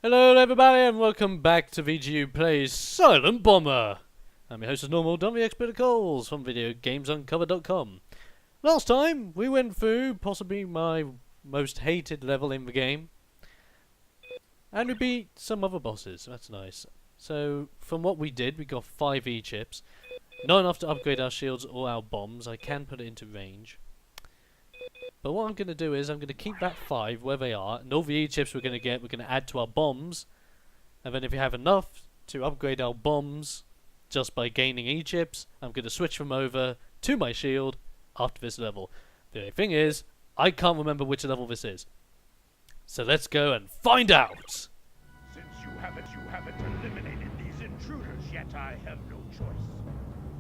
Hello everybody and welcome back to VGU Plays Silent Bomber. I'm your host as normal, Dummy Expert Coles from VideoGamesUncovered.com. Last time we went through possibly my most hated level in the game. And we beat some other bosses, that's nice. So from what we did, we got 5 E-chips. Not enough to upgrade our shields or our bombs. I can put it into range. But what I'm going to do is I'm going to keep that 5 where they are, and all the E-chips we're going to add to our bombs. And then if we have enough to upgrade our bombs just by gaining E-chips, I'm going to switch them over to my shield after this level. The only thing is, I can't remember which level this is. So let's go and find out! Since you haven't eliminated these intruders yet, I have no choice.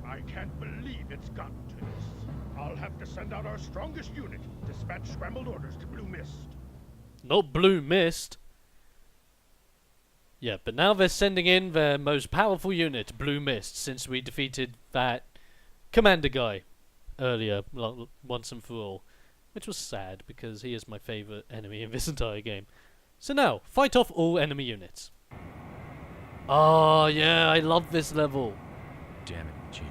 I can't believe it's gotten to this. I'll have to send out our strongest unit, dispatch scrambled orders to Blue Mist. Not Blue Mist. Yeah, but now they're sending in their most powerful unit, Blue Mist, since we defeated that commander guy earlier, once and for all. Which was sad, because he is my favourite enemy in this entire game. So now, fight off all enemy units. Oh yeah, I love this level. Damn it, Gino.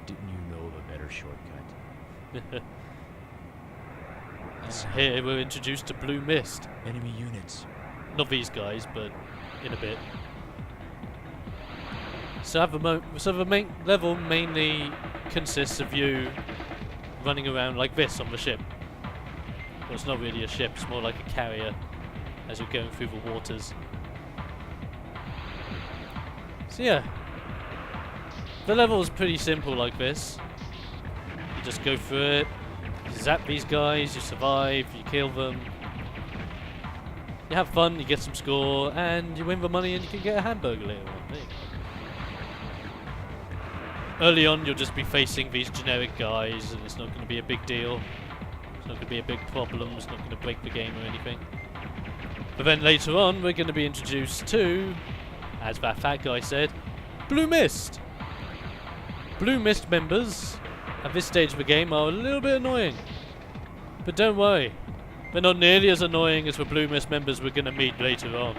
Didn't you know of a better shortcut? Here we're introduced to Blue Mist. Enemy units. Not these guys, but in a bit. So the main level mainly consists of you running around like this on the ship. Well, it's not really a ship, it's more like a carrier as you're going through the waters. So yeah, the level is pretty simple like this. You just go through it, you zap these guys, you survive, you kill them. You have fun, you get some score, and you win the money and you can get a hamburger later on. There you go. Early on you'll just be facing these generic guys and it's not going to be a big deal. It's not going to be a big problem, it's not going to break the game or anything. But then later on we're going to be introduced to, as that fat guy said, Blue Mist! Blue Mist members at this stage of the game are a little bit annoying. But don't worry, they're not nearly as annoying as the Blue Mist members we're going to meet later on.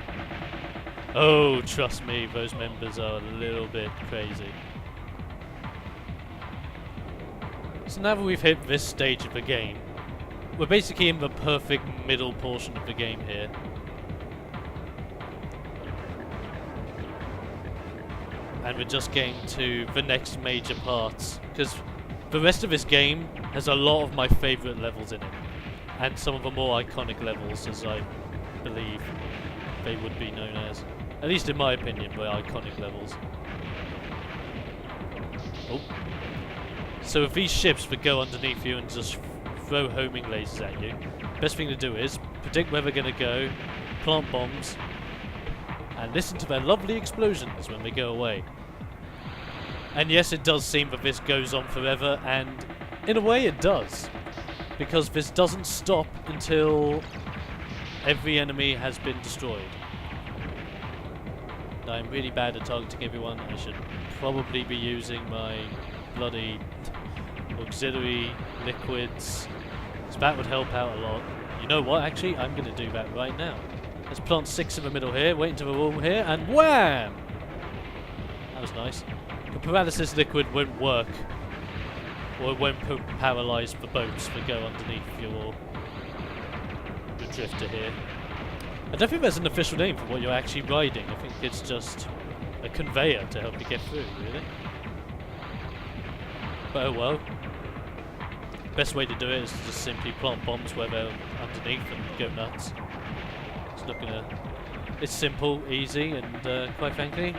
Oh, trust me, those members are a little bit crazy. So now that we've hit this stage of the game, we're basically in the perfect middle portion of the game here. And we're just getting to the next major parts, because the rest of this game has a lot of my favourite levels in it. And some of the more iconic levels, as I believe they would be known as. At least in my opinion, they're iconic levels. Oh. So with these ships that go underneath you and just throw homing lasers at you, best thing to do is predict where they're going to go, plant bombs, and listen to their lovely explosions when they go away. And yes, it does seem that this goes on forever, and in a way it does. Because this doesn't stop until every enemy has been destroyed. Now, I'm really bad at targeting everyone. I should probably be using my bloody auxiliary liquids. So that would help out a lot. You know what, actually, I'm going to do that right now. Let's plant 6 in the middle here, wait until we're all here, and wham! That was nice. The paralysis liquid won't work. Or it won't paralyse the boats that go underneath your drifter here. I don't think there's an official name for what you're actually riding. I think it's just a conveyor to help you get through, really. But oh well. Best way to do it is to just simply plant bombs where they're underneath and go nuts. It's not gonna... It's simple, easy, and quite frankly,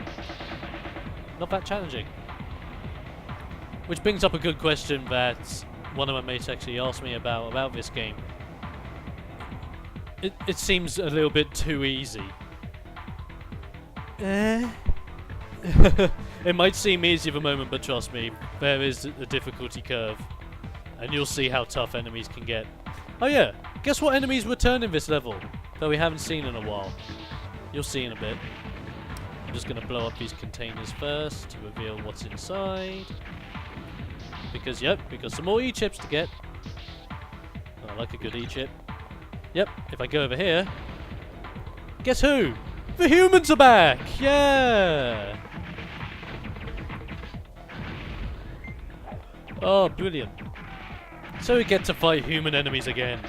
not that challenging. Which brings up a good question that one of my mates actually asked me about this game. It seems a little bit too easy. It might seem easy for a moment, but trust me, there is a difficulty curve. And you'll see how tough enemies can get. Oh yeah, guess what enemies return in this level? That we haven't seen in a while. You'll see in a bit. I'm just going to blow up these containers first to reveal what's inside. Because, yep, we've got some more E-chips to get. Oh, I like a good E-chip. Yep, if I go over here, guess who? The humans are back! Yeah! Oh, brilliant. So we get to fight human enemies again.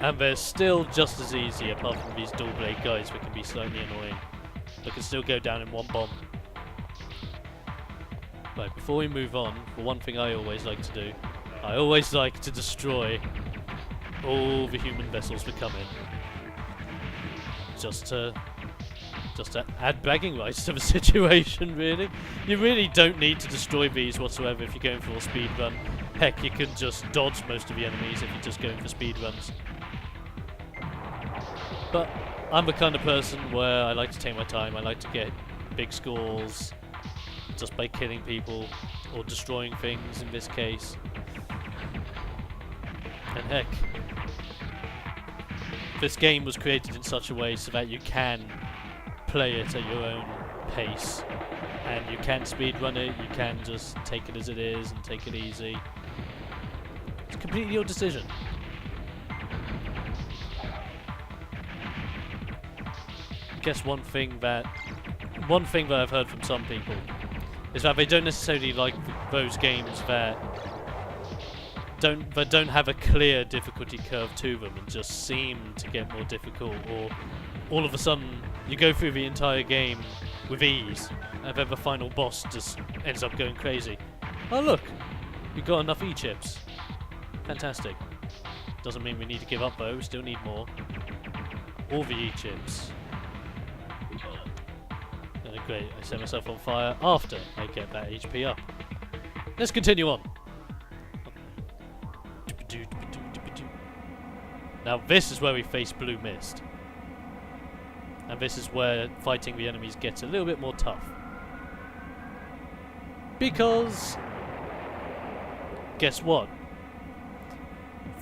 And they're still just as easy, apart from these dual blade guys that can be slightly annoying. They can still go down in one bomb. Right, before we move on, the one thing I always like to do, I always like to destroy all the human vessels that come in. Just to add bragging rights to the situation, really. You really don't need to destroy these whatsoever if you're going for a speed run. Heck, you can just dodge most of the enemies if you're just going for speed runs. But I'm the kind of person where I like to take my time. I like to get big scores just by killing people or destroying things in this case. And heck, this game was created in such a way so that you can play it at your own pace, and you can speedrun it, you can just take it as it is and take it easy. It's completely your decision. I guess one thing that I've heard from some people is that they don't necessarily like those games that don't have a clear difficulty curve to them and just seem to get more difficult, or all of a sudden you go through the entire game with ease and then the final boss just ends up going crazy. Oh look, we got enough E-chips. Fantastic. Doesn't mean we need to give up though, we still need more. All the E-chips. Great, I set myself on fire after I get that HP up. Let's continue on. Now this is where we face Blue Mist. And this is where fighting the enemies gets a little bit more tough. Because guess what?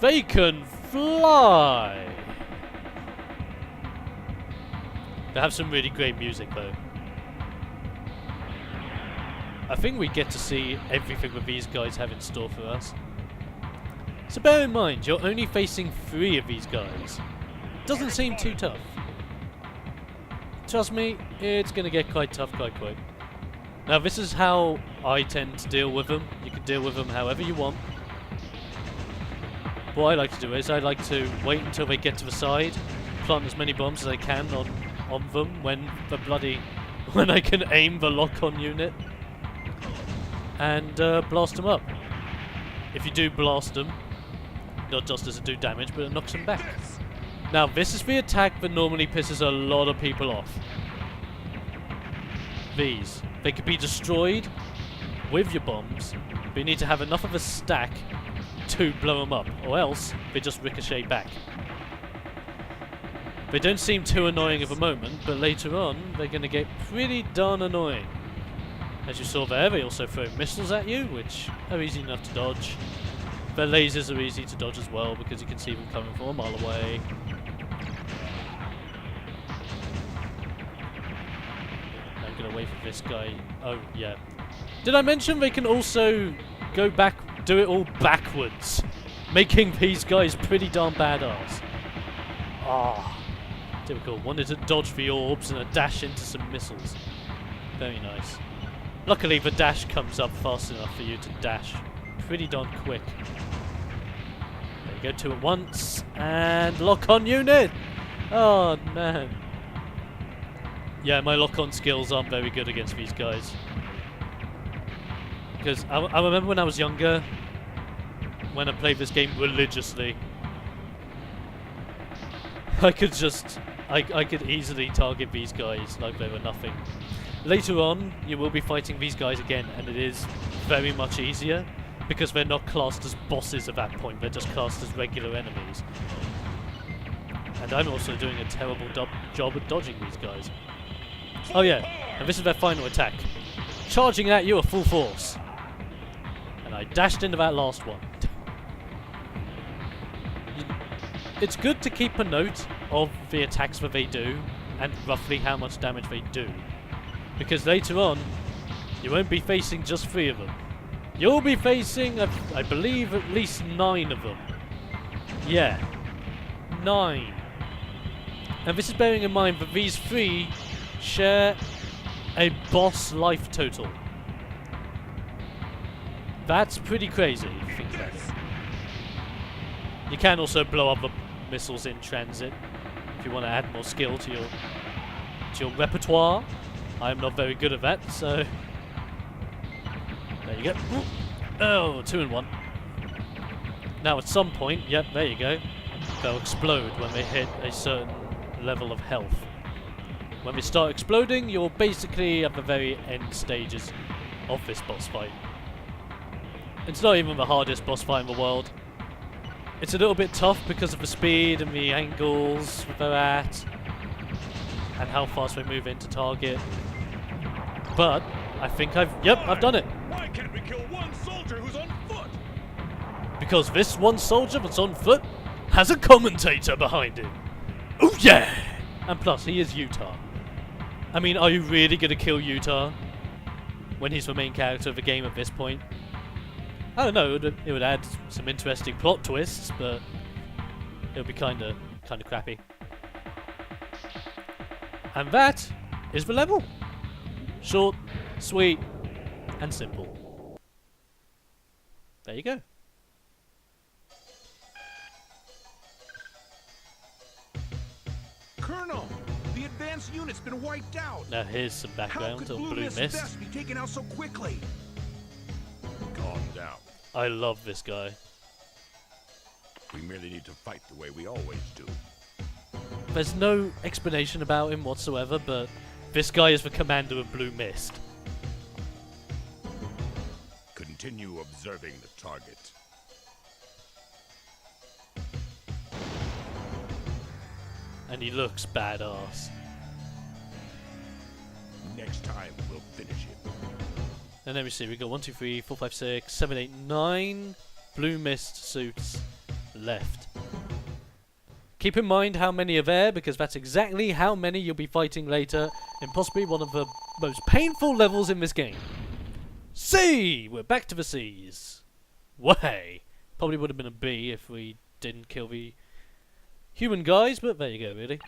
They can fly! They have some really great music though. I think we get to see everything that these guys have in store for us. So bear in mind, you're only facing 3 of these guys. Doesn't seem too tough. Trust me, it's going to get quite tough quite quick. Now this is how I tend to deal with them. You can deal with them however you want. What I like to do is I like to wait until they get to the side, plant as many bombs as I can on them when I can aim the lock-on unit. And blast them up. If you do blast them, not just does it do damage, but it knocks them back. Now this is the attack that normally pisses a lot of people off. These. They could be destroyed with your bombs, but you need to have enough of a stack to blow them up, or else they just ricochet back. They don't seem too annoying at the moment, but later on they're going to get pretty darn annoying. As you saw there, they also throw missiles at you, which are easy enough to dodge. Their lasers are easy to dodge as well, because you can see them coming from a mile away. I'm gonna wait for this guy. Oh, yeah. Did I mention they can also go back, do it all backwards, making these guys pretty darn badass. Ah, typical. Wanted to dodge the orbs and a dash into some missiles. Very nice. Luckily, the dash comes up fast enough for you to dash pretty darn quick. There you go, 2 at once, and lock-on unit! Oh, man. Yeah, my lock-on skills aren't very good against these guys. Because I remember when I was younger, when I played this game religiously, I could easily target these guys like they were nothing. Later on, you will be fighting these guys again, and it is very much easier, because they're not classed as bosses at that point, they're just classed as regular enemies. And I'm also doing a terrible job at dodging these guys. Oh yeah, and this is their final attack. Charging at you at full force. And I dashed into that last one. It's good to keep a note of the attacks that they do, and roughly how much damage they do. Because later on, you won't be facing just 3 of them. You'll be facing, I believe, at least 9 of them. Yeah, 9. And this is bearing in mind that these three share a boss life total. That's pretty crazy, if you think about it. You can also blow up the missiles in transit if you want to add more skill to your repertoire. I'm not very good at that, so there you go. Oh, 2 in 1. Now at some point, yep, there you go. They'll explode when they hit a certain level of health. When they start exploding, you're basically at the very end stages of this boss fight. It's not even the hardest boss fight in the world. It's a little bit tough because of the speed and the angles they're at, and how fast they move into target. But I think I've done it. Why can't we kill one soldier who's on foot? Because this one soldier that's on foot has a commentator behind him. Oh yeah! And plus, he is Jutah. I mean, are you really gonna kill Jutah when he's the main character of the game at this point? I don't know. It would add some interesting plot twists, but it would be kind of crappy. And that is the level. Short, sweet, and simple. There you go. Colonel, the advanced unit's been wiped out. Now here's some How background could on Blue Blue Mist Mist. Best be taken out so quickly? Calm down. I love this guy. We merely need to fight the way we always do. There's no explanation about him whatsoever, but this guy is the commander of Blue Mist. Continue observing the target. And he looks badass. Next time, we'll finish him. And let me see, we got 1, 2, 3, 4, 5, 6, 7, 8, 9 Blue Mist suits left. Keep in mind how many are there, because that's exactly how many you'll be fighting later in possibly one of the most painful levels in this game. C! We're back to the C's. Way! Probably would have been a B if we didn't kill the human guys, but there you go, really.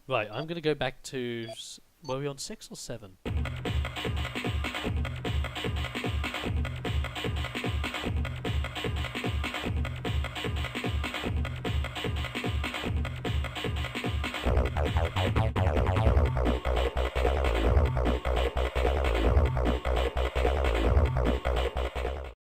Right, I'm going to go back to... Were we on 6 or 7?